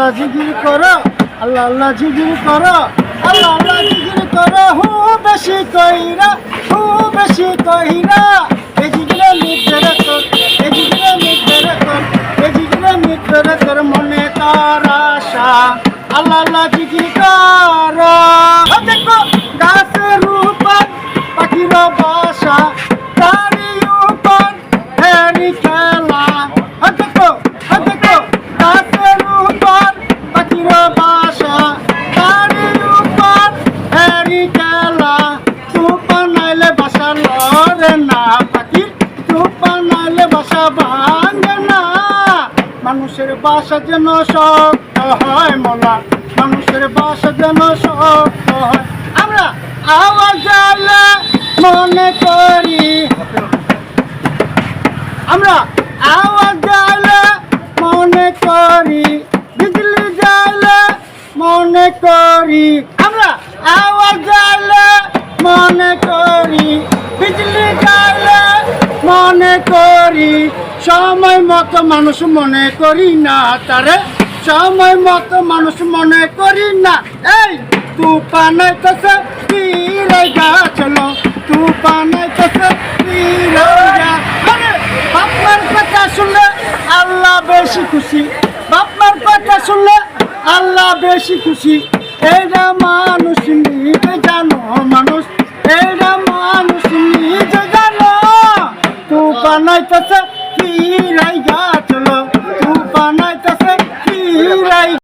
আল্লাহ জিকির করো, আল্লাহ আল্লাহ জিকির করো, আল্লাহ আল্লাহ জিকির করো। হু বেশি কইরা, হু বেশি কইরা, এই জিকিরে মিটরে তোর, এই জিকিরে মিটরে তোর, এই জিকিরে মিটরে তোর মনে তার আশা। আল্লাহ আল্লাহ জিকির করো। দেখো গাছের উপর পাখির বাসা, তারি উপর হেরি খেলা। দেখো দেখো গাছের উপর পাখির বাসা, তারি উপর হেরি খেলা। তুফান নাইলে বাসা লড়ে না পাখি, তুফান নাইলে বাসা ভাঙে না। মানুষের বাসা যেন শক্ত হয় মোলা, মানুষের বাসা যেন শক্ত হয়। আমরা আওয়াজ জ্বালে মনে করি, আমরা আওয়াজ জ্বালে মনে করি, বিজলি জ্বালে মনে করি। আমরা আওয়াজ জ্বালে মনে করি, বিজলি জ্বালে মনে করি। সময় মতো মানুষ মনে করি না তারে, সময় মতো মানুষ মনে করি না। এই তুফান আইতাছে ফিরে গা চলো, তুফান আইতাছে ফিরে গা। আরে বাপমার কথা শুনলে আল্লাহ বেশি খুশি, বাপমার কথা শুনলে আল্লাহ বেশি খুশি। এইটা মানুষ নিজে জানো, মানুষ এইটা মানুষ নিজে জানো। তুফান আইতাছে ফিরে